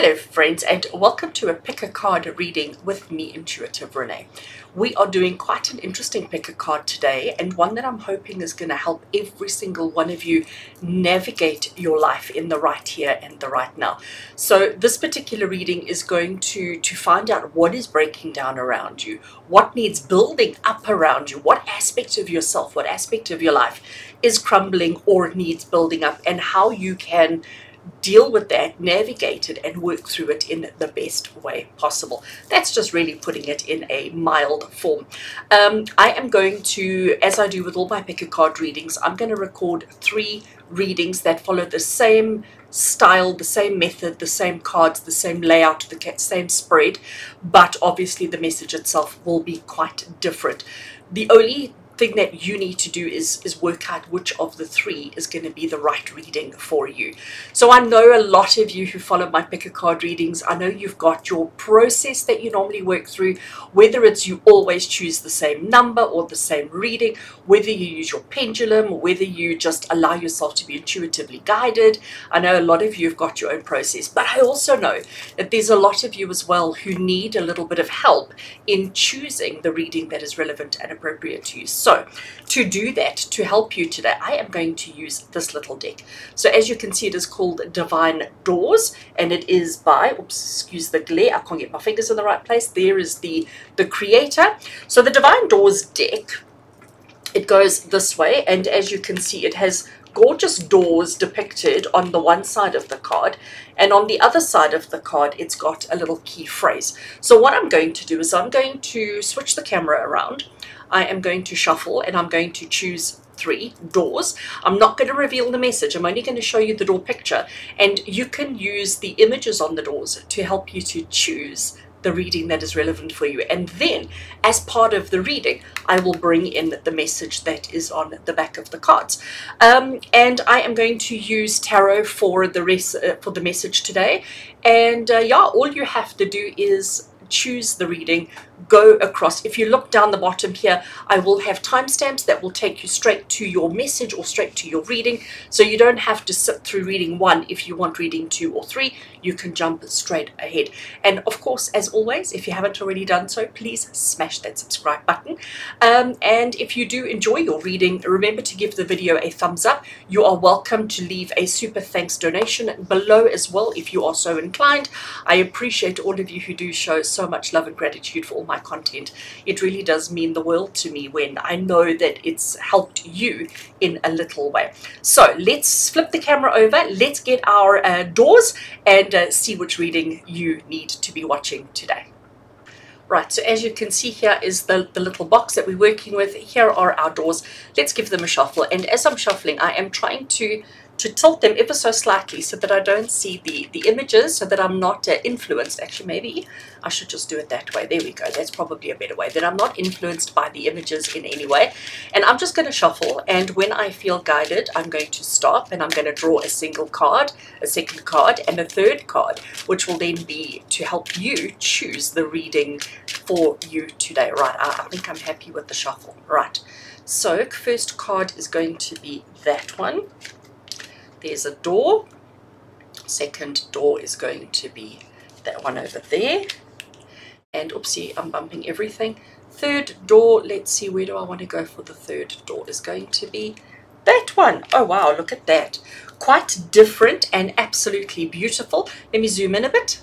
Hello friends, and welcome to a pick a card reading with me, Intuitive Rene. We are doing quite an interesting pick a card today, and one that I'm hoping is going to help every single one of you navigate your life in the right here and the right now. So this particular reading is going to find out what is breaking down around you, what needs building up around you, what aspect of yourself, what aspect of your life is crumbling or needs building up, and how you can deal with that, navigate it, and work through it in the best way possible. That's just really putting it in a mild form. I am going to, as I do with all my pick a card readings, I'm going to record 3 readings that follow the same style, the same method, the same cards, the same layout, the same spread, but obviously the message itself will be quite different. The only thing that you need to do is work out which of the 3 is going to be the right reading for you. So I know a lot of you who follow my pick a card readings, I know you've got your process that you normally work through, whether it's you always choose the same number or the same reading, whether you use your pendulum, whether you just allow yourself to be intuitively guided. I know a lot of you have got your own process, but I also know that there's a lot of you as well who need a little bit of help in choosing the reading that is relevant and appropriate to you. So to do that, to help you today, I am going to use this little deck. So as you can see, it is called Divine Doors, and it is by, oops, excuse the glare, I can't get my fingers in the right place. There is the creator. So the Divine Doors deck, it goes this way, and as you can see, it has gorgeous doors depicted on the one side of the card, and on the other side of the card it's got a little key phrase. So what I'm going to do is I'm going to switch the camera around. I am going to shuffle and I'm going to choose 3 doors. I'm not going to reveal the message. I'm only going to show you the door picture, and you can use the images on the doors to help you to choose the reading that is relevant for you. And then as part of the reading, I will bring in the message that is on the back of the cards. And I am going to use tarot for the rest, for the message today. And yeah, all you have to do is choose the reading, go across. If you look down the bottom here, I will have timestamps that will take you straight to your message or straight to your reading, so you don't have to sit through reading 1. If you want reading 2 or 3, you can jump straight ahead. And of course, as always, if you haven't already done so, please smash that subscribe button. And if you do enjoy your reading, remember to give the video a thumbs up. You are welcome to leave a super thanks donation below as well if you are so inclined. I appreciate all of you who do show so much love and gratitude for all my content. It really does mean the world to me when I know that it's helped you in a little way. So let's flip the camera over, let's get our doors and see which reading you need to be watching today. Right, so as you can see, here is the little box that we're working with. Here are our doors. Let's give them a shuffle, and as I'm shuffling, I am trying to tilt them ever so slightly so that I don't see the images, so that I'm not influenced. Actually, maybe I should just do it that way. There we go. That's probably a better way, that I'm not influenced by the images in any way. And I'm just going to shuffle, and when I feel guided, I'm going to stop and I'm going to draw a single card, a second card, and a third card, which will then be to help you choose the reading for you today. Right, I think I'm happy with the shuffle. Right, so first card is going to be that one. There's a door. Second door is going to be that one over there. And oopsie, I'm bumping everything. Third door, let's see, where do I want to go for the third door? Is going to be that one. Oh wow, look at that. Quite different and absolutely beautiful. Let me zoom in a bit.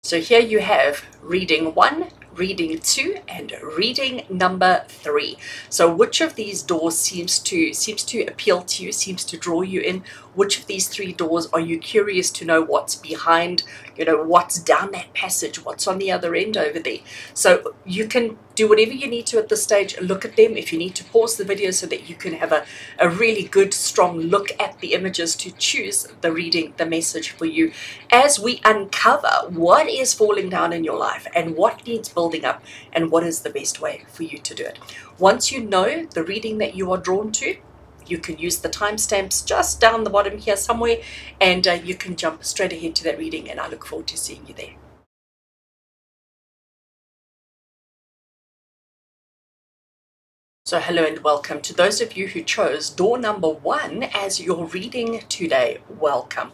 So here you have reading 1, reading 2, and reading number 3. So which of these doors seems to appeal to you, seems to draw you in? Which of these 3 doors are you curious to know what's behind, you know, what's down that passage, what's on the other end over there? So you can do whatever you need to at this stage. Look at them. If you need to pause the video so that you can have a really good, strong look at the images to choose the reading, the message for you, as we uncover what is falling down in your life and what needs building up and what is the best way for you to do it. Once you know the reading that you are drawn to, you can use the timestamps just down the bottom here somewhere, and you can jump straight ahead to that reading, and I look forward to seeing you there. So hello and welcome to those of you who chose door number 1 as your reading today. Welcome.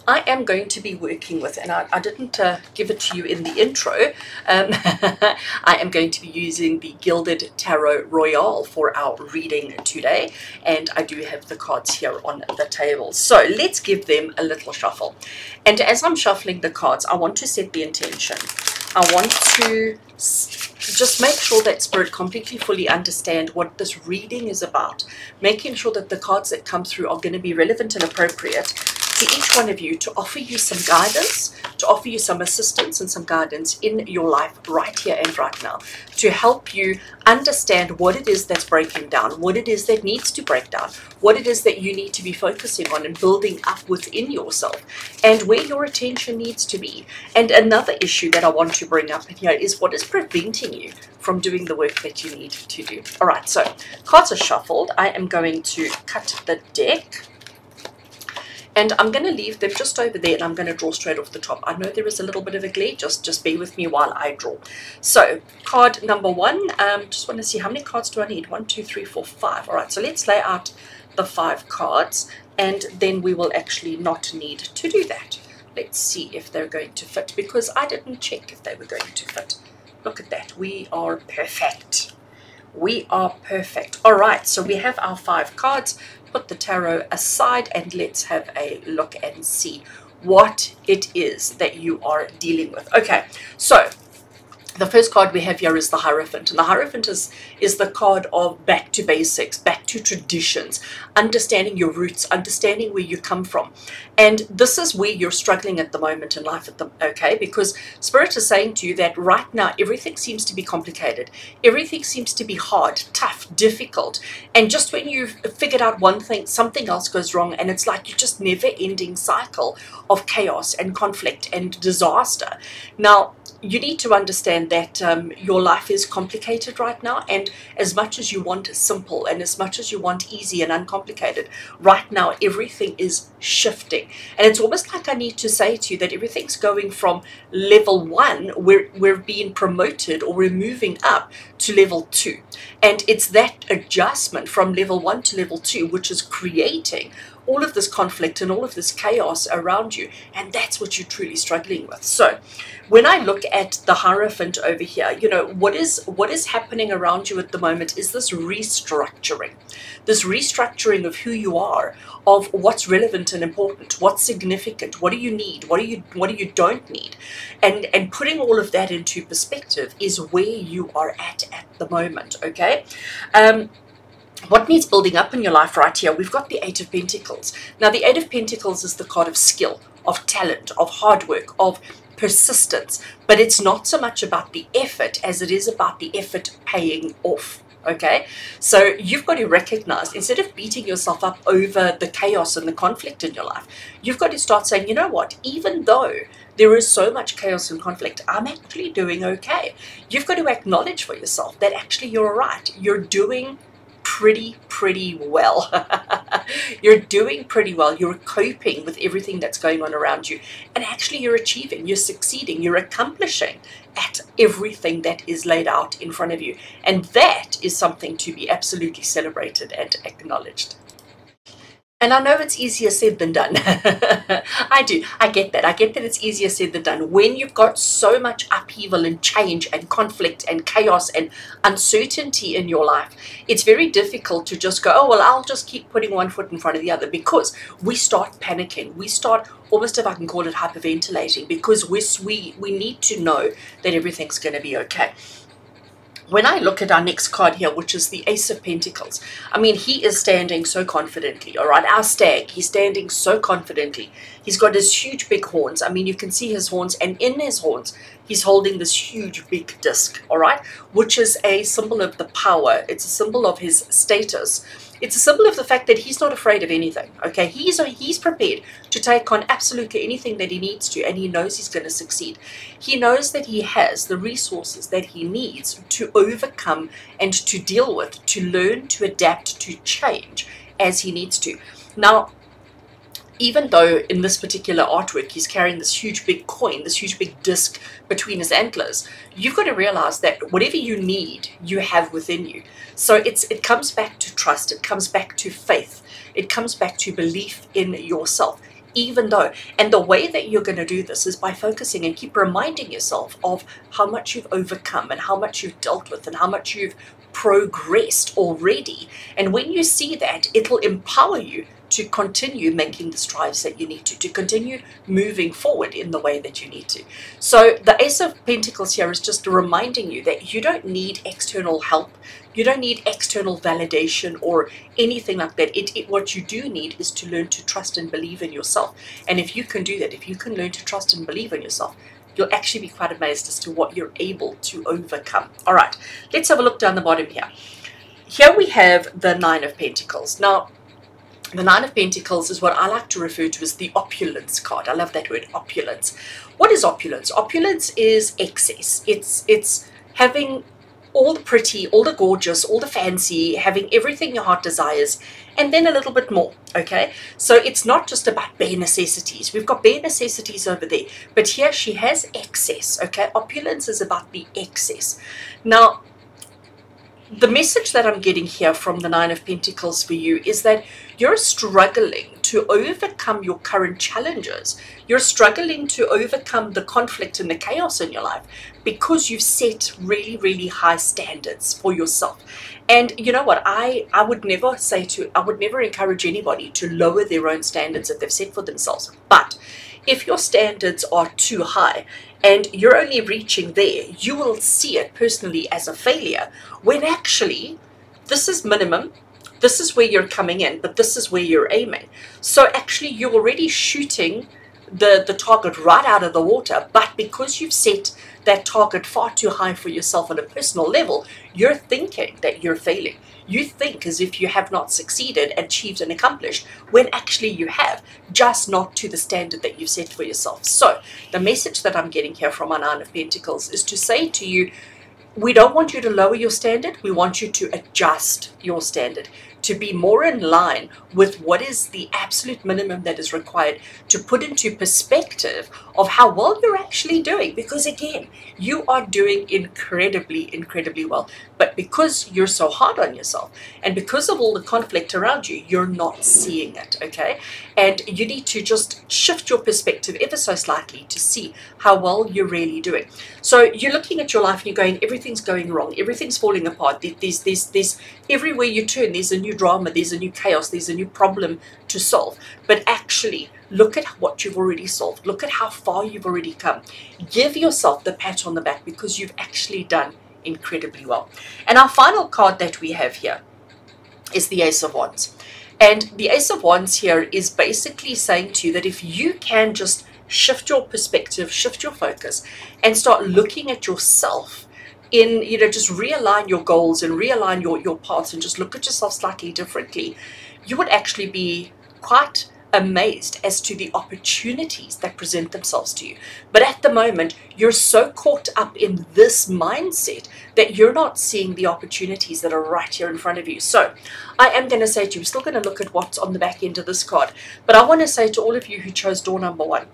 I am going to be working with, and I didn't give it to you in the intro, I am going to be using the Gilded Tarot Royale for our reading today, and I do have the cards here on the table. So let's give them a little shuffle. And as I'm shuffling the cards, I want to set the intention. I want to just make sure that Spirit completely fully understand what this reading is about, making sure that the cards that come through are going to be relevant and appropriate to each one of you, to offer you some guidance, to offer you some assistance and some guidance in your life right here and right now, to help you understand what it is that's breaking down, what it is that needs to break down, what it is that you need to be focusing on and building up within yourself, and where your attention needs to be. And another issue that I want to bring up here is what is preventing you from doing the work that you need to do. All right, so cards are shuffled. I am going to cut the deck, and I'm going to leave them just over there, and I'm going to draw straight off the top. I know there is a little bit of a glare, just bear with me while I draw. So card number 1, just want to see how many cards do I need? 1, 2, 3, 4, 5. All right, so let's lay out the 5 cards, and then we will actually not need to do that. Let's see if they're going to fit, because I didn't check if they were going to fit. Look at that, we are perfect. We are perfect. All right, so we have our 5 cards. Put the tarot aside and let's have a look and see what it is that you are dealing with. Okay, so the first card we have here is the Hierophant, and the Hierophant is the card of back to basics, back to traditions, understanding your roots, understanding where you come from. And this is where you're struggling at the moment in life, okay? Because Spirit is saying to you that right now everything seems to be complicated, everything seems to be hard, tough, difficult, and just when you've figured out one thing, something else goes wrong, and it's like you're just never-ending cycle of chaos and conflict and disaster. Now, you need to understand that your life is complicated right now, and as much as you want simple and as much as you want easy and uncomplicated, right now everything is shifting. And it's almost like I need to say to you that everything's going from level 1, we're being promoted, or we're moving up to level 2. And it's that adjustment from level 1 to level 2 which is creating all of this conflict and all of this chaos around you, and that's what you're truly struggling with. So when I look at the Hierophant over here, you know, what is happening around you at the moment is this restructuring of who you are, of what's relevant and important, what's significant, what do you need, what do you don't need, and putting all of that into perspective is where you are at the moment. Okay. What needs building up in your life right here? We've got the 8 of Pentacles. Now, the 8 of Pentacles is the card of skill, of talent, of hard work, of persistence. But it's not so much about the effort as it is about the effort paying off. Okay, so you've got to recognize, instead of beating yourself up over the chaos and the conflict in your life, you've got to start saying, you know what, even though there is so much chaos and conflict, I'm actually doing okay. You've got to acknowledge for yourself that actually you're all right. You're doing pretty well. You're doing pretty well. You're coping with everything that's going on around you, and actually you're achieving, you're succeeding, you're accomplishing at everything that is laid out in front of you, and that is something to be absolutely celebrated and acknowledged. And I know it's easier said than done. I do. I get that. I get that it's easier said than done. When you've got so much upheaval and change and conflict and chaos and uncertainty in your life, it's very difficult to just go, oh, well, I'll just keep putting one foot in front of the other, because we start panicking. We start, almost if I can call it, hyperventilating, because we need to know that everything's going to be okay. When I look at our next card here, which is the Ace of Pentacles, I mean, he is standing so confidently, all right? Our stag, he's standing so confidently. He's got his huge big horns. I mean, you can see his horns, and in his horns, he's holding this huge big disc, all right? Which is a symbol of the power. It's a symbol of his status. It's a symbol of the fact that he's not afraid of anything, okay? He's prepared to take on absolutely anything that he needs to, and he knows he's going to succeed. He knows that he has the resources that he needs to overcome and to deal with, to learn, to adapt, to change as he needs to. Now, even though in this particular artwork he's carrying this huge big coin, this huge big disc between his antlers, you've got to realize that whatever you need, you have within you. So it comes back to trust, it comes back to faith, it comes back to belief in yourself. Even though, and the way that you're going to do this is by focusing and keep reminding yourself of how much you've overcome and how much you've dealt with and how much you've progressed already. And when you see that, it'll empower you to continue making the strides that you need to continue moving forward in the way that you need to. So the Ace of Pentacles here is just reminding you that you don't need external help. You don't need external validation or anything like that. What you do need is to learn to trust and believe in yourself. And if you can do that, if you can learn to trust and believe in yourself, you'll actually be quite amazed as to what you're able to overcome. All right, let's have a look down the bottom here. Here we have the Nine of Pentacles. Now, the Nine of Pentacles is what I like to refer to as the opulence card. I love that word, opulence. What is opulence? Opulence is excess. It's having all the pretty, all the gorgeous, all the fancy, having everything your heart desires, and then a little bit more, okay? So it's not just about bare necessities. We've got bare necessities over there, but here she has excess, okay? Opulence is about the excess. Now, the message that I'm getting here from the Nine of Pentacles for you is that you're struggling to overcome your current challenges. You're struggling to overcome the conflict and the chaos in your life because you've set really, really high standards for yourself. And you know what? I would never encourage anybody to lower their own standards that they've set for themselves. But if your standards are too high and you're only reaching there, you will see it personally as a failure, when actually this is minimum, this is where you're coming in, but this is where you're aiming. So actually you're already shooting the target right out of the water, but because you've set that target far too high for yourself on a personal level, you're thinking that you're failing. You think as if you have not succeeded, achieved, and accomplished, when actually you have, just not to the standard that you've set for yourself. So the message that I'm getting here from our Nine of Pentacles is to say to you, we don't want you to lower your standard. We want you to adjust your standard to be more in line with what is the absolute minimum that is required to put into perspective of how well you're actually doing. Because again, you are doing incredibly, incredibly well. But because you're so hard on yourself and because of all the conflict around you, you're not seeing it, okay? And you need to just shift your perspective ever so slightly to see how well you're really doing. So you're looking at your life and you're going, everything's going wrong, everything's falling apart. There's everywhere you turn, there's a new drama, there's a new chaos, there's a new problem to solve. But actually, look at what you've already solved. Look at how far you've already come. Give yourself the pat on the back because you've actually done incredibly well. And our final card that we have here is the Ace of Wands. And the Ace of Wands here is basically saying to you that if you can just shift your perspective, shift your focus, and start looking at yourself in, just realign your goals and realign your paths and just look at yourself slightly differently, you would actually be quite amazed as to the opportunities that present themselves to you. But at the moment, you're so caught up in this mindset that you're not seeing the opportunities that are right here in front of you. So I am going to say to you, we're still going to look at what's on the back end of this card, but I want to say to all of you who chose door number 1,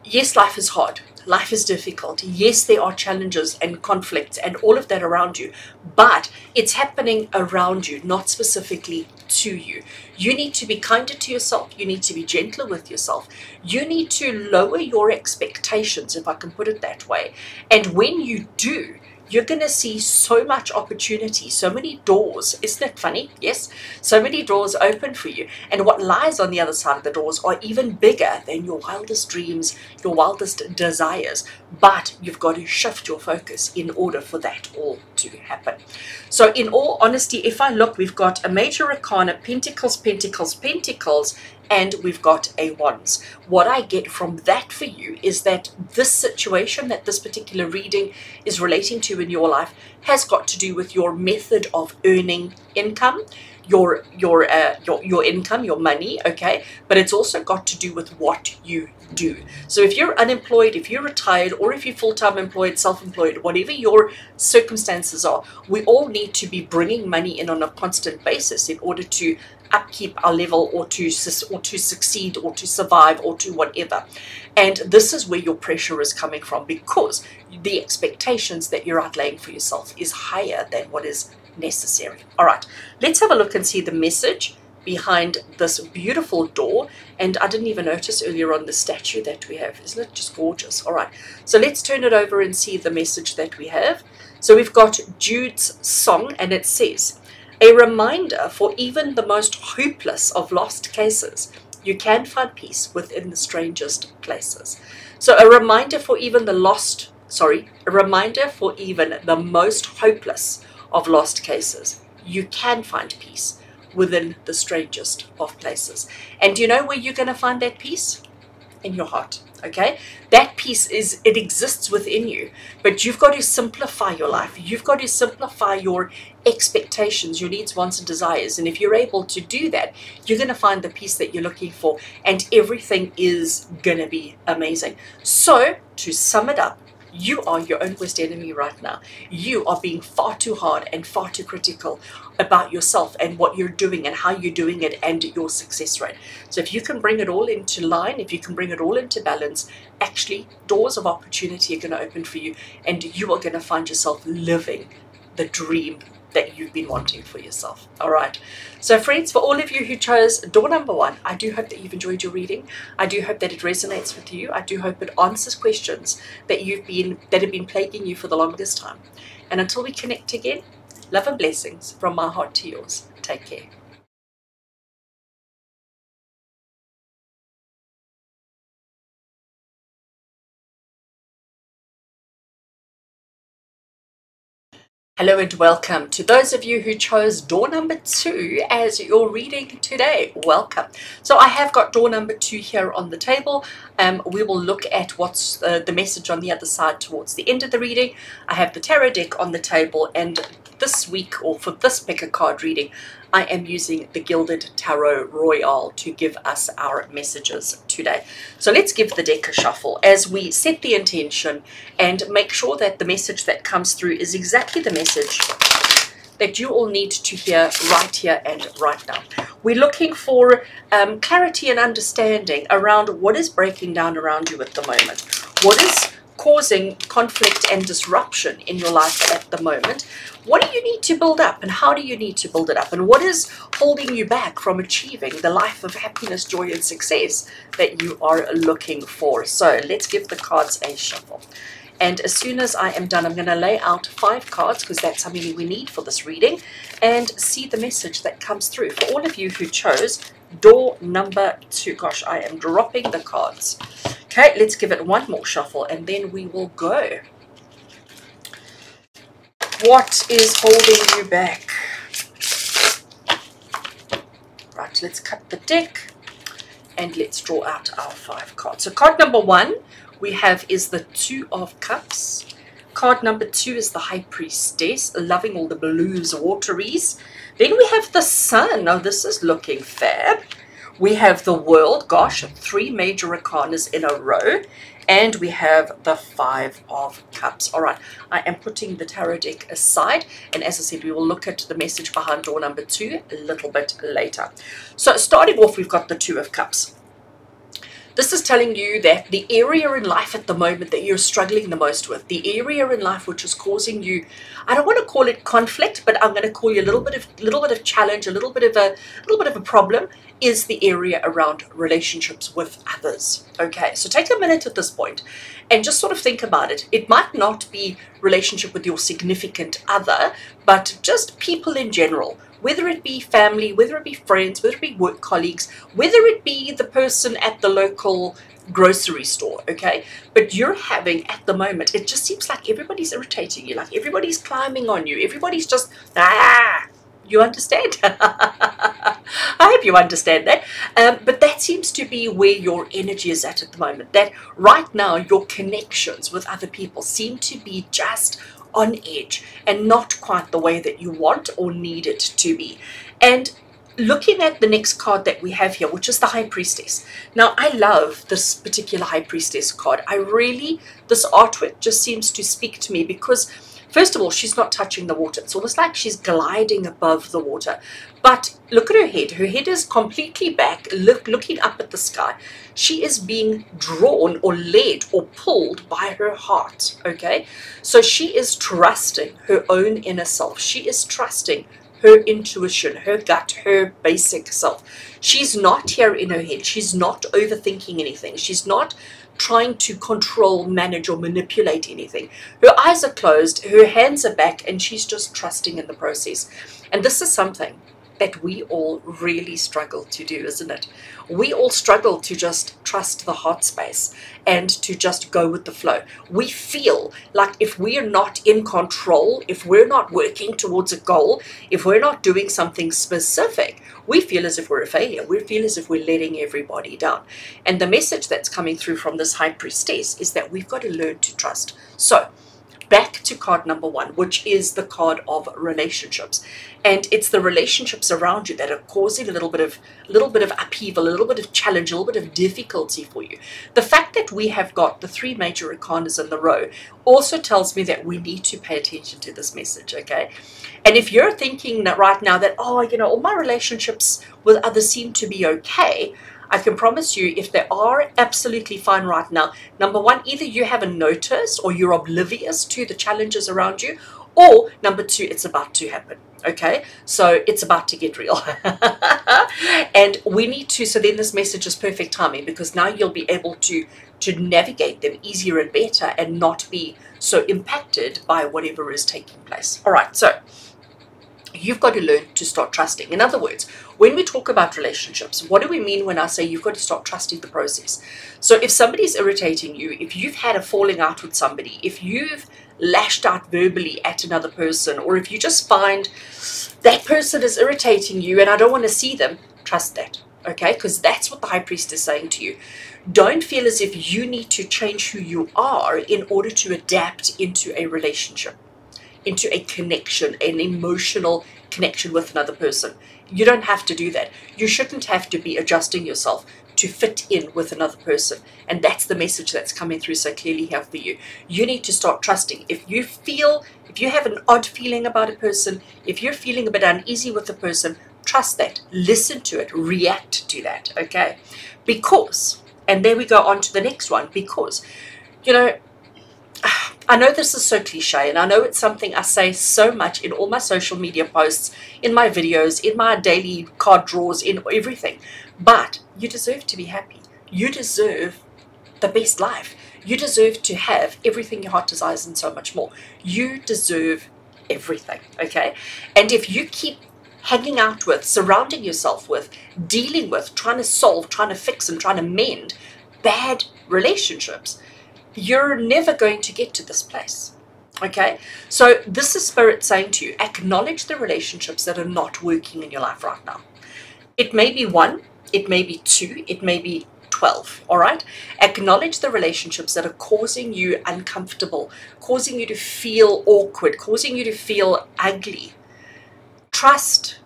yes, life is hard. Life is difficult. Yes, there are challenges and conflicts and all of that around you, but it's happening around you, not specifically to you. You need to be kinder to yourself. You need to be gentler with yourself. You need to lower your expectations, if I can put it that way. And when you do, you're going to see so much opportunity, so many doors. Isn't it funny? Yes, so many doors open for you. And what lies on the other side of the doors are even bigger than your wildest dreams, your wildest desires. But you've got to shift your focus in order for that all to happen. So in all honesty, if I look, we've got a major arcana, Pentacles, Pentacles, Pentacles, and we've got a Wands. What I get from that for you is that this situation, that this particular reading is relating to in your life, has got to do with your method of earning income, your income, your money, okay? But it's also got to do with what you do. So if you're unemployed, if you're retired, or if you're full-time employed, self-employed, whatever your circumstances are, we all need to be bringing money in on a constant basis in order to upkeep our level, or to succeed, or to survive, or to whatever. And this is where your pressure is coming from, because the expectations that you're outlaying for yourself is higher than what is necessary. All right, let's have a look and see the message behind this beautiful door. And I didn't even notice earlier on the statue that we have. Isn't it just gorgeous? All right, so let's turn it over and see the message that we have. So we've got Jude's song, and it says, a reminder for even the most hopeless of lost cases, you can find peace within the strangest places. So a reminder for even the most hopeless of lost cases, you can find peace within the strangest of places. And do you know where you're going to find that peace? In your heart. Okay, that peace it exists within you, but you've got to simplify your life. You've got to simplify your expectations, your needs, wants, and desires. And if you're able to do that, you're going to find the peace that you're looking for, and everything is going to be amazing. So to sum it up, you are your own worst enemy right now. You are being far too hard and far too critical about yourself and what you're doing and how you're doing it and your success rate. So if you can bring it all into line, if you can bring it all into balance, actually doors of opportunity are going to open for you, and you are going to find yourself living the dream that you've been wanting for yourself. All right, so friends, for all of you who chose door number 1, I do hope that you've enjoyed your reading. I do hope that it resonates with you. I do hope it answers questions that have been plaguing you for the longest time. And until we connect again, love and blessings from my heart to yours. Take care. Hello and welcome to those of you who chose door number 2 as your reading today. Welcome. So I have got door number 2 here on the table. We will look at what's the message on the other side towards the end of the reading. I have the tarot deck on the table, and this week, or for this pick a card reading, I am using the Gilded Tarot Royale to give us our messages today. So let's give the deck a shuffle as we set the intention and make sure that the message that comes through is exactly the message that you all need to hear right here and right now. We're looking for clarity and understanding around what is breaking down around you at the moment. What is causing conflict and disruption in your life at the moment? What do you need to build up, and how do you need to build it up? And what is holding you back from achieving the life of happiness, joy, and success that you are looking for? So let's give the cards a shuffle. And as soon as I am done, I'm going to lay out 5 cards, because that's how many we need for this reading, and see the message that comes through. For all of you who chose door number 2, gosh, I am dropping the cards. Okay, let's give it one more shuffle, and then we will go. What is holding you back? Right, let's cut the deck, and let's draw out our 5 cards. So card number 1 we have is the 2 of Cups. Card number 2 is the High Priestess, loving all the blues, wateries. Then we have the Sun. Now this is looking fab. We have the World, gosh, 3 major arcanas in a row. And we have the 5 of Cups. All right, I am putting the tarot deck aside. And as I said, we will look at the message behind door number 2 a little bit later. So starting off, we've got the 2 of Cups. This is telling you that the area in life at the moment that you're struggling the most with, the area in life which is causing you, I don't want to call it conflict, but I'm going to call you a little bit of challenge, a little bit of a problem, is the area around relationships with others. Okay, so take a minute at this point and just sort of think about it. It might not be relationship with your significant other, but just people in general. Whether it be family, whether it be friends, whether it be work colleagues, whether it be the person at the local grocery store, okay? But you're having, at the moment, it just seems like everybody's irritating you, like everybody's climbing on you, everybody's just, you understand? I hope you understand that. But that seems to be where your energy is at the moment, that right now your connections with other people seem to be just on edge and not quite the way that you want or need it to be. And looking at the next card that we have here, which is the High Priestess. Now, I love this particular High Priestess card. This artwork just seems to speak to me, because First of all, she's not touching the water. It's almost like she's gliding above the water. But look at her head. Her head is completely back, looking up at the sky. She is being drawn or led or pulled by her heart, okay? So she is trusting her own inner self. She is trusting her intuition, her gut, her basic self. She's not here in her head. She's not overthinking anything. She's not trying to control, manage, or manipulate anything. Her eyes are closed, her hands are back, and she's just trusting in the process. And this is something that we all really struggle to do, isn't it? We all struggle to just trust the heart space and to just go with the flow. We feel like if we are not in control, if we're not working towards a goal, if we're not doing something specific, we feel as if we're a failure. We feel as if we're letting everybody down. And the message that's coming through from this high priestess is that we've got to learn to trust. So back to card number 1, which is the card of relationships. And it's the relationships around you that are causing a little bit of upheaval, a little bit of challenge, a little bit of difficulty for you. The fact that we have got the 3 major arcanas in the row also tells me that we need to pay attention to this message, okay? And if you're thinking that right now that, oh, you know, all my relationships with others seem to be okay, I can promise you, if they are absolutely fine right now, number 1, either you haven't noticed or you're oblivious to the challenges around you, or number 2, it's about to happen. Okay, so it's about to get real. And we need to, so then this message is perfect timing, because now you'll be able to navigate them easier and better and not be so impacted by whatever is taking place. All right, so you've got to learn to start trusting. In other words, when we talk about relationships, what do we mean when I say you've got to start trusting the process? So if somebody's irritating you, if you've had a falling out with somebody, if you've lashed out verbally at another person, or if you just find that person is irritating you and I don't want to see them, trust that, okay? Because that's what the high priest is saying to you. Don't feel as if you need to change who you are in order to adapt into a relationship, into a connection, an emotional connection with another person. You don't have to do that. You shouldn't have to be adjusting yourself to fit in with another person. And that's the message that's coming through so clearly here for you. You need to start trusting. If you have an odd feeling about a person, if you're feeling a bit uneasy with a person, trust that. Listen to it. React to that, okay? Because, and there we go on to the next one, because, you know, I know this is so cliche, and I know it's something I say so much in all my social media posts, in my videos, in my daily card draws, in everything, but you deserve to be happy. You deserve the best life. You deserve to have everything your heart desires and so much more. You deserve everything, okay? And if you keep hanging out with, surrounding yourself with, dealing with, trying to solve, trying to fix, and trying to mend bad relationships, you're never going to get to this place, okay? So this is Spirit saying to you, acknowledge the relationships that are not working in your life right now. It may be 1, it may be 2, it may be 12, all right? Acknowledge the relationships that are causing you uncomfortable, causing you to feel awkward, causing you to feel ugly. Trust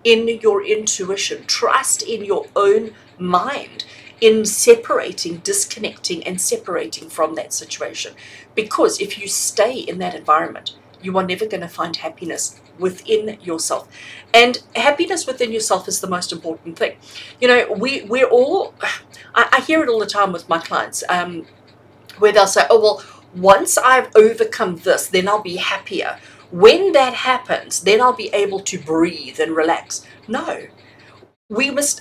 in your intuition. Trust in your own mind in separating, disconnecting, and separating from that situation. Because if you stay in that environment, you are never going to find happiness within yourself. And happiness within yourself is the most important thing. You know, we're all, I hear it all the time with my clients, where they'll say, oh, well, once I've overcome this, then I'll be happier. When that happens, then I'll be able to breathe and relax. No.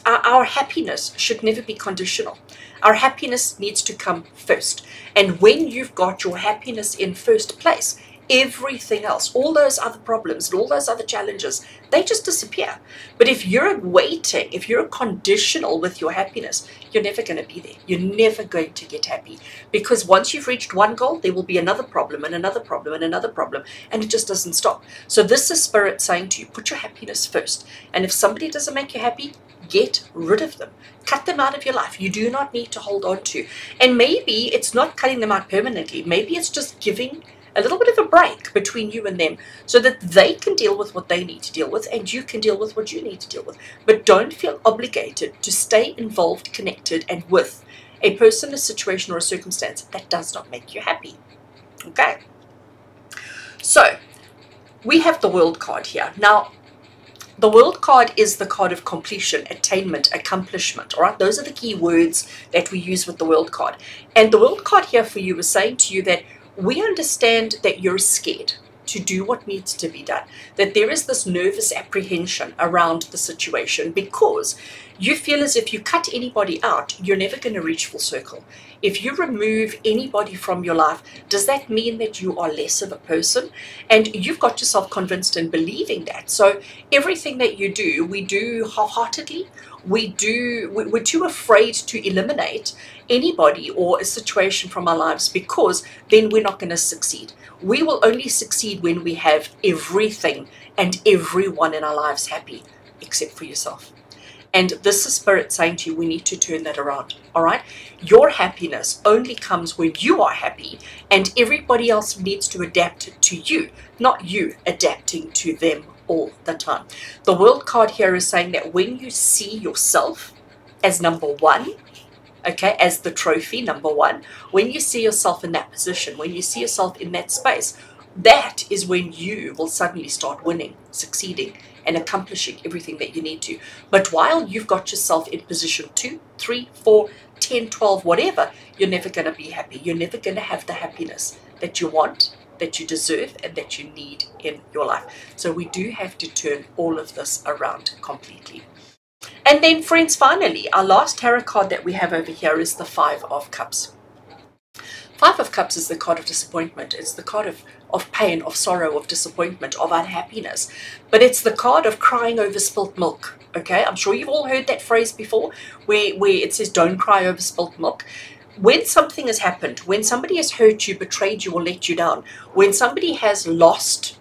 Our happiness should never be conditional. Our happiness needs to come first. And when you've got your happiness in first place, everything else, all those other problems and all those other challenges, they just disappear. But if you're waiting, if you're conditional with your happiness, you're never going to be there. You're never going to get happy. Because once you've reached one goal, there will be another problem and another problem and another problem. And it just doesn't stop. So this is Spirit saying to you, put your happiness first. And if somebody doesn't make you happy, get rid of them. Cut them out of your life. You do not need to hold on to. And maybe it's not cutting them out permanently. Maybe it's just giving a little bit of a break between you and them so that they can deal with what they need to deal with and you can deal with what you need to deal with. But don't feel obligated to stay involved, connected, and with a person, a situation, or a circumstance that does not make you happy. Okay? So we have the World card here. Now, the World card is the card of completion, attainment, accomplishment. All right, those are the key words that we use with the World card. And the World card here for you is saying to you that we understand that you're scared to do what needs to be done, that there is this nervous apprehension around the situation because you feel as if you cut anybody out, you're never going to reach full circle. If you remove anybody from your life, does that mean that you are less of a person? And you've got yourself convinced in believing that. So everything that you do, we do half-heartedly. We're too afraid to eliminate anybody or a situation from our lives because then we're not going to succeed. We will only succeed when we have everything and everyone in our lives happy, except for yourself. And this is Spirit saying to you, we need to turn that around, all right? Your happiness only comes when you are happy, and everybody else needs to adapt to you, not you adapting to them all the time. The World card here is saying that when you see yourself as number one, okay, as the trophy, number one, when you see yourself in that position, when you see yourself in that space, that is when you will suddenly start winning, succeeding, and accomplishing everything that you need to. But while you've got yourself in position 2, 3, 4, 10, 12, whatever, you're never going to be happy. You're never going to have the happiness that you want, that you deserve, and that you need in your life. So we do have to turn all of this around completely. And then, friends, finally, our last tarot card that we have over here is the Five of Cups. Five of Cups is the card of disappointment. It's the card of pain, of sorrow, of disappointment, of unhappiness. But it's the card of crying over spilt milk. Okay, I'm sure you've all heard that phrase before, where it says, don't cry over spilt milk. When something has happened, when somebody has hurt you, betrayed you, or let you down, when somebody has lost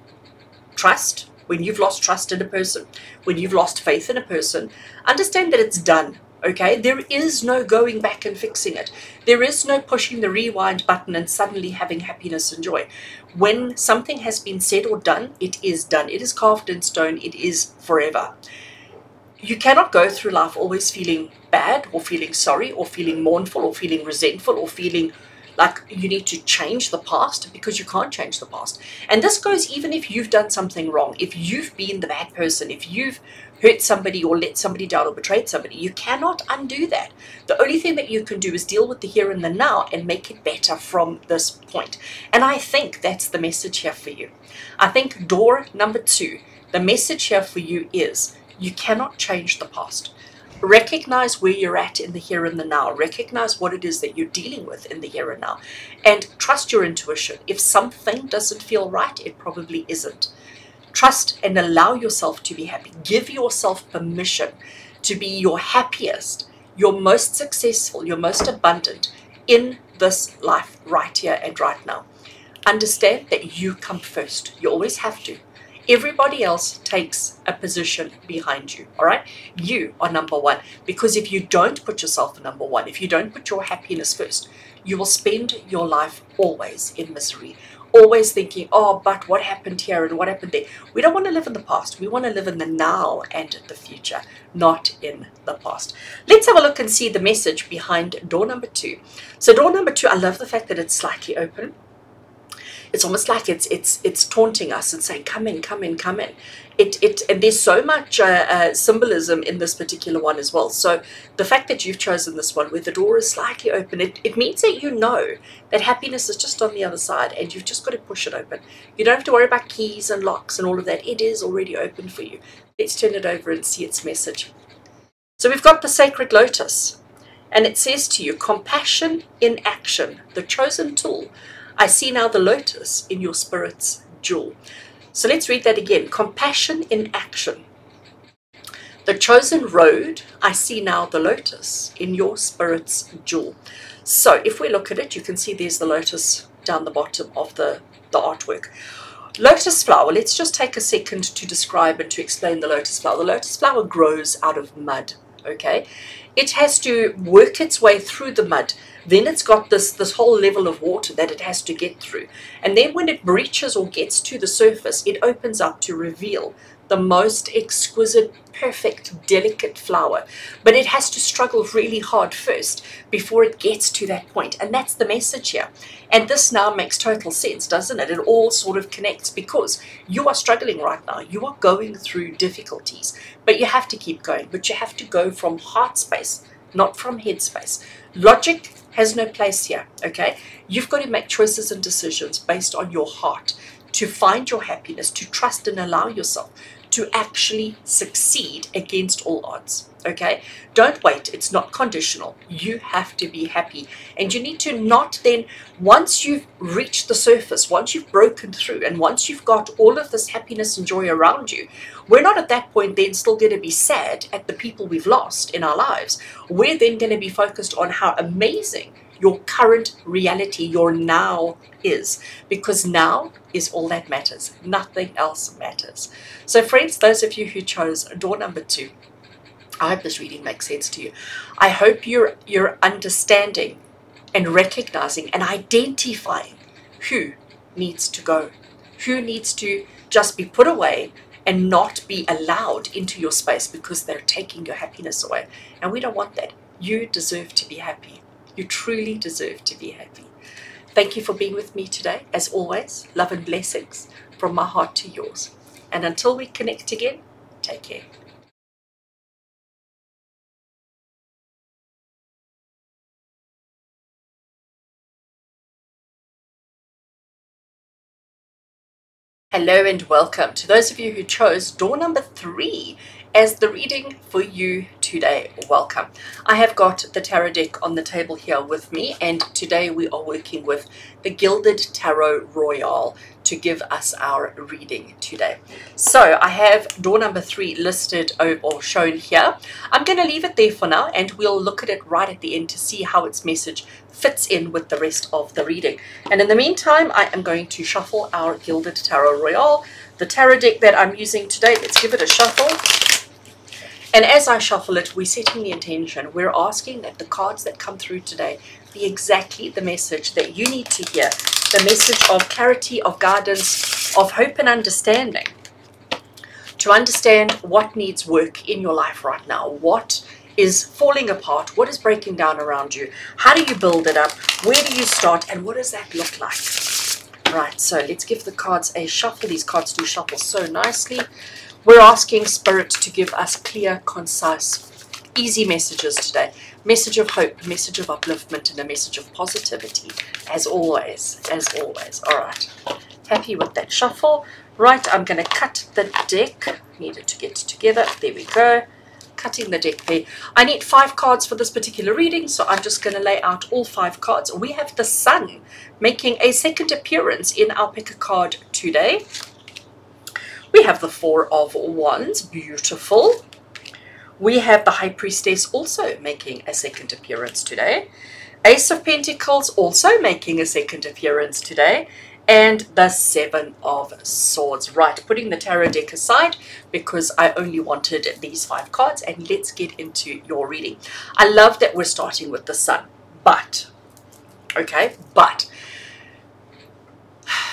trust, when you've lost trust in a person, when you've lost faith in a person, understand that it's done. Okay, there is no going back and fixing it. There is no pushing the rewind button and suddenly having happiness and joy. When something has been said or done, it is done. It is carved in stone. It is forever. You cannot go through life always feeling bad or feeling sorry or feeling mournful or feeling resentful or feeling like you need to change the past, because you can't change the past. And this goes even if you've done something wrong. If you've been the bad person, if you've hurt somebody or let somebody down or betrayed somebody, you cannot undo that. The only thing that you can do is deal with the here and the now and make it better from this point. And I think that's the message here for you. I think door number 2, the message here for you is you cannot change the past. Recognize where you're at in the here and the now. Recognize what it is that you're dealing with in the here and now. And trust your intuition. If something doesn't feel right, it probably isn't. Trust and allow yourself to be happy. Give yourself permission to be your happiest, your most successful, your most abundant in this life right here and right now. Understand that you come first. You always have to. Everybody else takes a position behind you, all right? You are number one, because if you don't put yourself number one, if you don't put your happiness first, you will spend your life always in misery, always thinking, oh, but what happened here and what happened there? We don't want to live in the past. We want to live in the now and the future, not in the past. Let's have a look and see the message behind door number 2. So door number 2, I love the fact that it's slightly open. It's almost like it's taunting us and saying, come in, come in, come in. And there's so much symbolism in this particular one as well. So the fact that you've chosen this one where the door is slightly open, it means that you know that happiness is just on the other side and you've just got to push it open. You don't have to worry about keys and locks and all of that. It is already open for you. Let's turn it over and see its message. So we've got the Sacred Lotus, and it says to you, compassion in action, the chosen tool. I see now the lotus in your spirit's jewel. So let's read that again. Compassion in action. The chosen road, I see now the lotus in your spirit's jewel. So if we look at it, you can see there's the lotus down the bottom of the artwork. Lotus flower, let's just take a second to describe and to explain the lotus flower. The lotus flower grows out of mud, okay? It has to work its way through the mud. Then it's got this whole level of water that it has to get through. And then when it breaches or gets to the surface, it opens up to reveal the most exquisite, perfect, delicate flower, but it has to struggle really hard first before it gets to that point. And that's the message here. And this now makes total sense, doesn't it? It all sort of connects, because you are struggling right now. You are going through difficulties, but you have to keep going. But you have to go from heart space, not from head space. Logic has no place here, okay? You've got to make choices and decisions based on your heart to find your happiness, to trust and allow yourself to actually succeed against all odds, okay? Don't wait. It's not conditional. You have to be happy. And you need to not then, once you've reached the surface, once you've broken through, and once you've got all of this happiness and joy around you, we're not at that point then still going to be sad at the people we've lost in our lives. We're then going to be focused on how amazing your current reality, your now is, because now is all that matters. Nothing else matters. So friends, those of you who chose door number 2, I hope this reading makes sense to you. I hope you're understanding and recognizing and identifying who needs to go, who needs to just be put away and not be allowed into your space because they're taking your happiness away. And we don't want that. You deserve to be happy. You truly deserve to be happy. Thank you for being with me today. As always, love and blessings from my heart to yours. And until we connect again, take care. Hello and welcome to those of you who chose door number 3 as the reading for you today. Welcome. I have got the tarot deck on the table here with me, and today we are working with the Gilded Tarot Royale to give us our reading today. So I have door number 3 listed or shown here. I'm going to leave it there for now, and we'll look at it right at the end to see how its message fits in with the rest of the reading. And in the meantime, I am going to shuffle our Gilded Tarot Royale, the tarot deck that I'm using today. Let's give it a shuffle. And as I shuffle it, we're setting the intention. We're asking that the cards that come through today be exactly the message that you need to hear. The message of clarity, of guidance, of hope and understanding. To understand what needs work in your life right now. What is falling apart? What is breaking down around you? How do you build it up? Where do you start? And what does that look like? Right, so let's give the cards a shuffle. These cards do shuffle so nicely. We're asking Spirit to give us clear, concise, easy messages today. Message of hope, message of upliftment, and a message of positivity, as always, as always. All right, happy with that shuffle. Right, I'm going to cut the deck. Needed to get together. There we go. Cutting the deck there. I need 5 cards for this particular reading, so I'm just going to lay out all 5 cards. We have the Sun making a second appearance in our pick a card today. We have the 4 of Wands, beautiful. We have the High Priestess also making a second appearance today. Ace of Pentacles also making a second appearance today. And the 7 of Swords. Right, putting the tarot deck aside because I only wanted these 5 cards. And let's get into your reading. I love that we're starting with the Sun. But, okay, but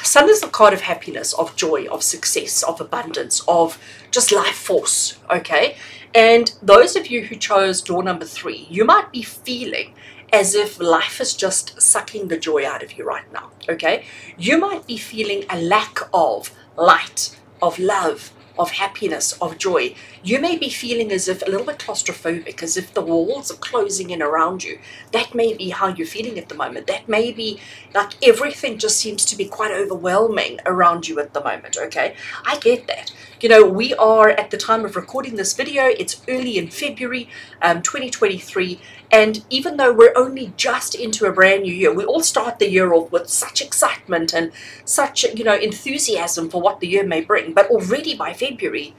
Sun is the card of happiness, of joy, of success, of abundance, of just life force, okay? And those of you who chose door number 3, you might be feeling as if life is just sucking the joy out of you right now, okay? You might be feeling a lack of light, of love, of happiness, of joy. You may be feeling as if a little bit claustrophobic, as if the walls are closing in around you. That may be how you're feeling at the moment. That may be like everything just seems to be quite overwhelming around you at the moment, okay? I get that. You know, we are at the time of recording this video, it's early in February 2023, and even though we're only just into a brand new year, we all start the year off with such excitement and such, you know, enthusiasm for what the year may bring, but already by February,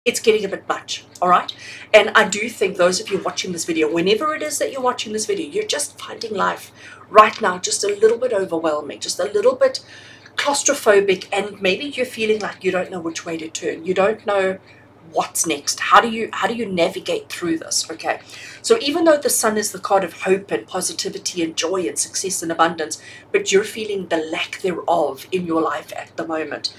it's getting a bit much, all right? And I do think those of you watching this video, whenever it is that you're watching this video, you're just finding life right now just a little bit overwhelming, just a little bit claustrophobic, and maybe you're feeling like you don't know which way to turn. You don't know what's next. How do you navigate through this? Okay, so even though the Sun is the card of hope and positivity and joy and success and abundance, but you're feeling the lack thereof in your life at the moment,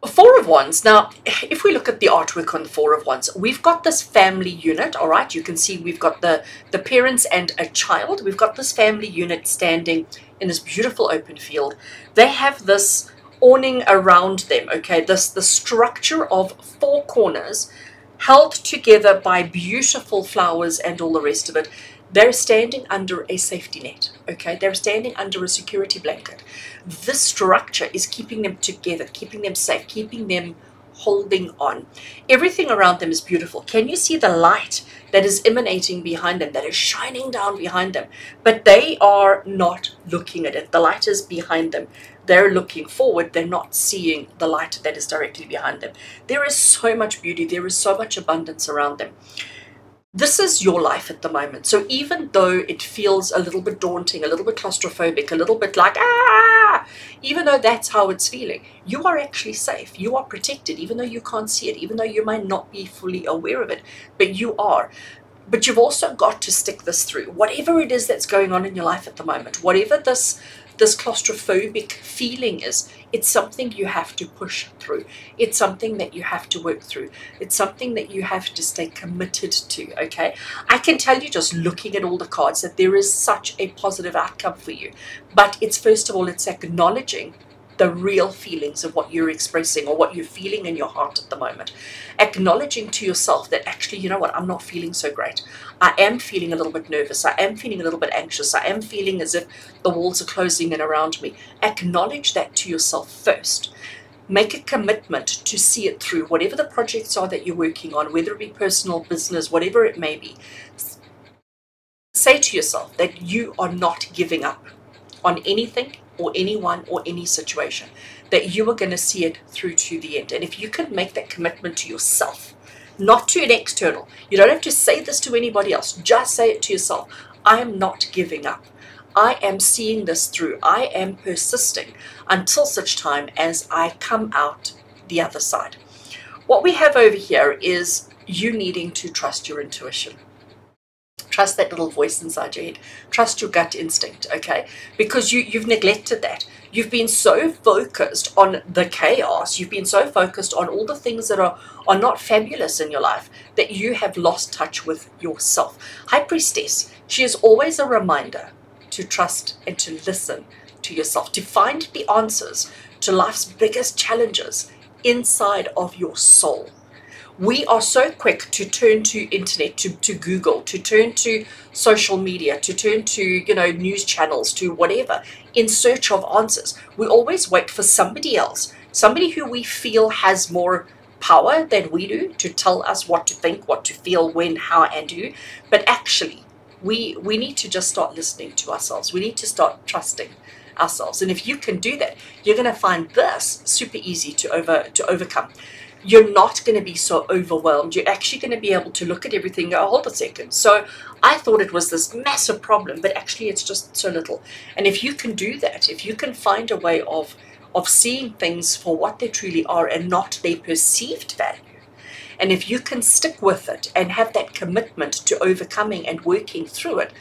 Four of Wands. Now, if we look at the artwork on the Four of Wands, we've got this family unit, all right? You can see we've got the parents and a child. We've got this family unit standing in this beautiful open field. They have this awning around them, okay? The structure of four corners held together by beautiful flowers and all the rest of it. They're standing under a safety net, okay? They're standing under a security blanket. This structure is keeping them together, keeping them safe, keeping them holding on. Everything around them is beautiful. Can you see the light that is emanating behind them, that is shining down behind them? But they are not looking at it. The light is behind them. They're looking forward. They're not seeing the light that is directly behind them. There is so much beauty. There is so much abundance around them. This is your life at the moment. So even though it feels a little bit daunting, a little bit claustrophobic, a little bit like, even though that's how it's feeling, you are actually safe. You are protected, even though you can't see it, even though you might not be fully aware of it, but you are. But you've also got to stick this through. Whatever it is that's going on in your life at the moment, whatever this claustrophobic feeling is, it's something you have to push through. It's something that you have to work through. It's something that you have to stay committed to, okay? I can tell you just looking at all the cards that there is such a positive outcome for you. But it's, first of all, it's acknowledging the real feelings of what you're expressing or what you're feeling in your heart at the moment. Acknowledging to yourself that actually, you know what, I'm not feeling so great. I am feeling a little bit nervous. I am feeling a little bit anxious. I am feeling as if the walls are closing in around me. Acknowledge that to yourself first. Make a commitment to see it through. Whatever the projects are that you're working on, whether it be personal, business, whatever it may be, say to yourself that you are not giving up on anything or anyone or any situation, that you are going to see it through to the end. And if you can make that commitment to yourself, not to an external, you don't have to say this to anybody else, just say it to yourself. I am not giving up. I am seeing this through. I am persisting until such time as I come out the other side. What we have over here is you needing to trust your intuition. Trust that little voice inside your head. Trust your gut instinct, okay? Because you've neglected that. You've been so focused on the chaos. You've been so focused on all the things that are not fabulous in your life that you have lost touch with yourself. High Priestess, she is always a reminder to trust and to listen to yourself, to find the answers to life's biggest challenges inside of your soul. We are so quick to turn to internet, to Google, to turn to social media, to turn to, news channels, to whatever, in search of answers. We always wait for somebody else, somebody who we feel has more power than we do to tell us what to think, what to feel, when, how, and who. But actually, we need to just start listening to ourselves. We need to start trusting ourselves. And if you can do that, you're going to find this super easy to overcome. You're not going to be so overwhelmed. You're actually going to be able to look at everything and go, hold a second. So I thought it was this massive problem, but actually it's just so little. And if you can do that, if you can find a way of seeing things for what they truly are and not their perceived value, and if you can stick with it and have that commitment to overcoming and working through it,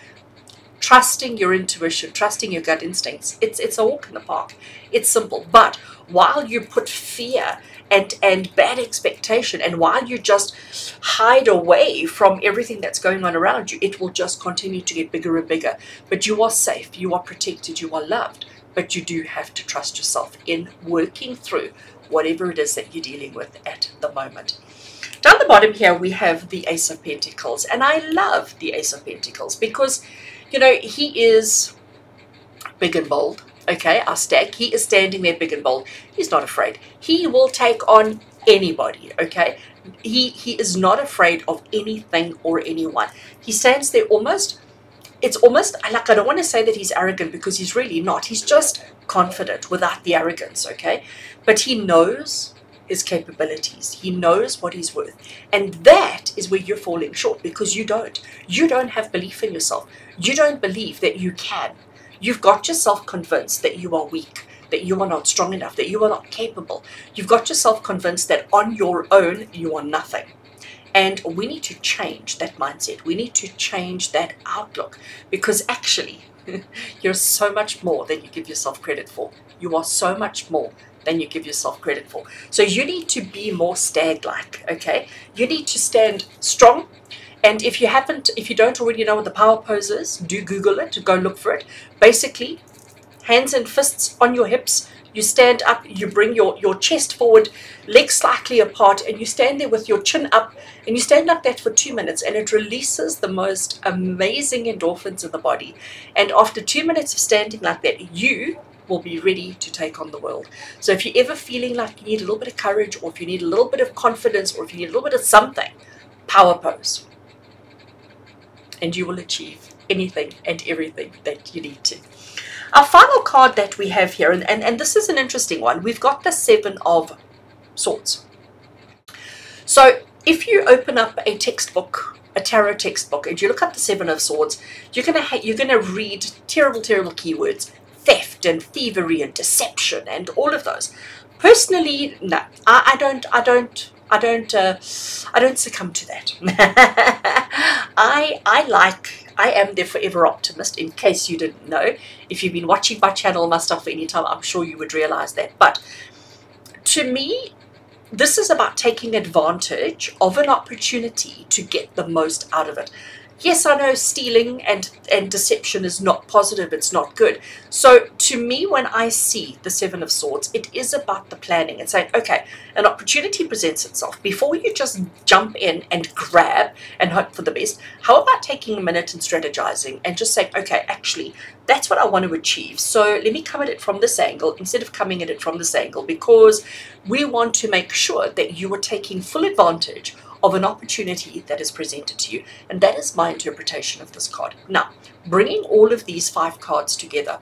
trusting your intuition, trusting your gut instincts, it's a walk in the park. It's simple. But while you put fear and bad expectation, and while you just hide away from everything that's going on around you, it will just continue to get bigger and bigger. But you are safe, you are protected, you are loved. But you do have to trust yourself in working through whatever it is that you're dealing with at the moment. Down the bottom here, we have the Ace of Pentacles. And I love the Ace of Pentacles because, he is big and bold. Okay, our stag, he is standing there big and bold. He's not afraid. He will take on anybody, okay? He is not afraid of anything or anyone. He stands there it's almost like, I don't want to say that he's arrogant because he's really not. He's just confident without the arrogance, okay? But he knows his capabilities. He knows what he's worth. And that is where you're falling short because you don't. You don't have belief in yourself. You don't believe that you can. You've got yourself convinced that you are weak, that you are not strong enough, that you are not capable. You've got yourself convinced that on your own, you are nothing. And we need to change that mindset. We need to change that outlook, because actually you're so much more than you give yourself credit for. You are so much more than you give yourself credit for. So you need to be more stag-like, okay? You need to stand strong. And if you don't already know what the power pose is, do Google it, go look for it. Basically, hands and fists on your hips. You stand up, you bring your chest forward, legs slightly apart, and you stand there with your chin up, and you stand like that for 2 minutes, and it releases the most amazing endorphins in the body. And after 2 minutes of standing like that, you will be ready to take on the world. So if you're ever feeling like you need a little bit of courage, or if you need a little bit of confidence, or if you need a little bit of something, power pose. And you will achieve anything and everything that you need to. Our final card that we have here, and this is an interesting one, we've got the Seven of Swords. So if you open up a textbook, a tarot textbook, and you look up the Seven of Swords, you're gonna read terrible keywords: theft and thievery and deception and all of those. Personally, no, I don't succumb to that. I am the forever optimist, in case you didn't know. If you've been watching my channel, my stuff for any time, I'm sure you would realize that. But to me, this is about taking advantage of an opportunity to get the most out of it. Yes, I know stealing and deception is not positive, it's not good. So to me, when I see the Seven of Swords, it is about the planning and saying, okay, an opportunity presents itself. Before you just jump in and grab and hope for the best, how about taking a minute and strategizing and just saying, okay, actually, that's what I want to achieve. So let me come at it from this angle instead of coming at it from this angle, because we want to make sure that you are taking full advantage of an opportunity that is presented to you. And that is my interpretation of this card. Now, bringing all of these 5 cards together,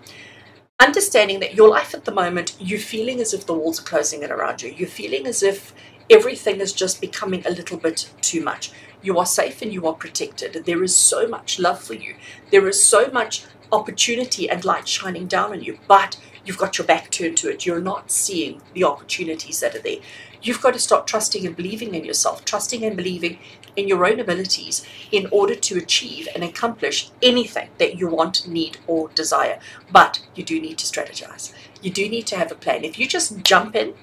understanding that your life at the moment, you're feeling as if the walls are closing in around you. You're feeling as if everything is just becoming a little bit too much. You are safe and you are protected. There is so much love for you. There is so much opportunity and light shining down on you, but you've got your back turned to it. You're not seeing the opportunities that are there. You've got to start trusting and believing in yourself, trusting and believing in your own abilities in order to achieve and accomplish anything that you want, need, or desire. But you do need to strategize. You do need to have a plan. If you just jump in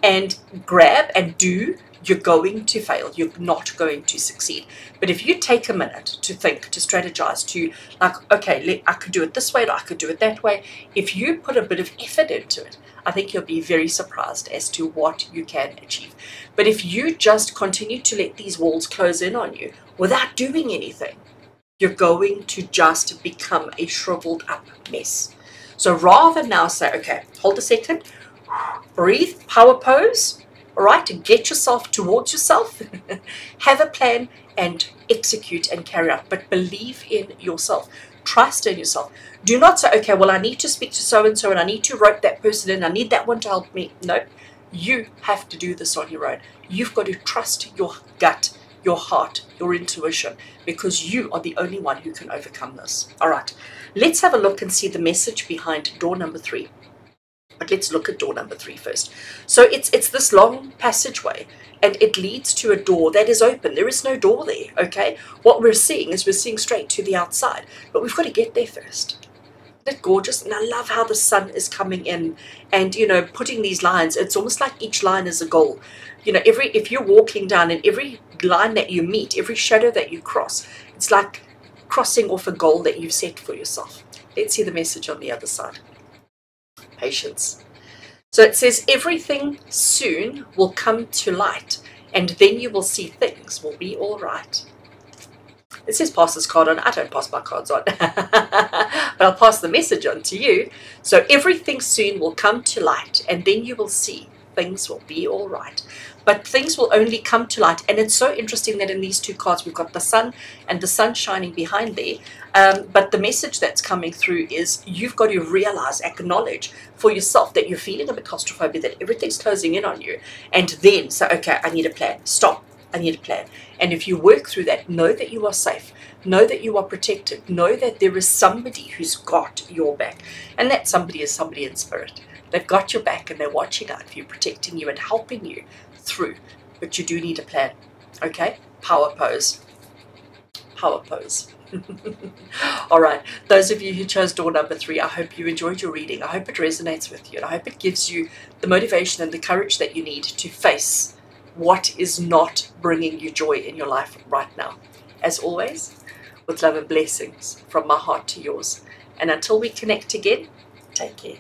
and grab and do, you're going to fail. You're not going to succeed. But if you take a minute to think, to strategize, to like, okay, I could do it this way, or I could do it that way. If you put a bit of effort into it, I think you'll be very surprised as to what you can achieve. But if you just continue to let these walls close in on you without doing anything, you're going to just become a shriveled up mess. So rather now say, okay, hold a second, breathe, power pose, all right, and get yourself towards yourself, have a plan and execute and carry out, but believe in yourself. Trust in yourself. Do not say, okay, well, I need to speak to so-and-so and I need to rope that person in. I need that one to help me. No, you have to do this on your own. You've got to trust your gut, your heart, your intuition, because you are the only one who can overcome this. All right, let's have a look and see the message behind door number 3. But let's look at door number 3 first. So it's this long passageway, and it leads to a door that is open. There is no door there, okay? What we're seeing is we're seeing straight to the outside, but we've got to get there first. Isn't it gorgeous? And I love how the sun is coming in and, you know, putting these lines. It's almost like each line is a goal. You know, if you're walking down and every line that you meet, every shadow that you cross, it's like crossing off a goal that you've set for yourself. Let's see the message on the other side. Patience. So it says everything soon will come to light, and then you will see things will be all right. It says pass this card on. I don't pass my cards on, but I'll pass the message on to you. So everything soon will come to light, and then you will see things will be all right. But things will only come to light. And it's so interesting that in these 2 cards, we've got the sun and the sun shining behind there. But the message that's coming through is you've got to realize, acknowledge for yourself that you're feeling a bit claustrophobic, that everything's closing in on you. And then say, okay, I need a plan. Stop. I need a plan. And if you work through that, know that you are safe. Know that you are protected. Know that there is somebody who's got your back. And that somebody is somebody in spirit. They've got your back and they're watching out for you, protecting you and helping you through. But you do need a plan. Okay, power pose. Power pose. All right, those of you who chose door number 3, I hope you enjoyed your reading. I hope it resonates with you, and I hope it gives you the motivation and the courage that you need to face what is not bringing you joy in your life right now. As always, with love and blessings from my heart to yours. And until we connect again, take care.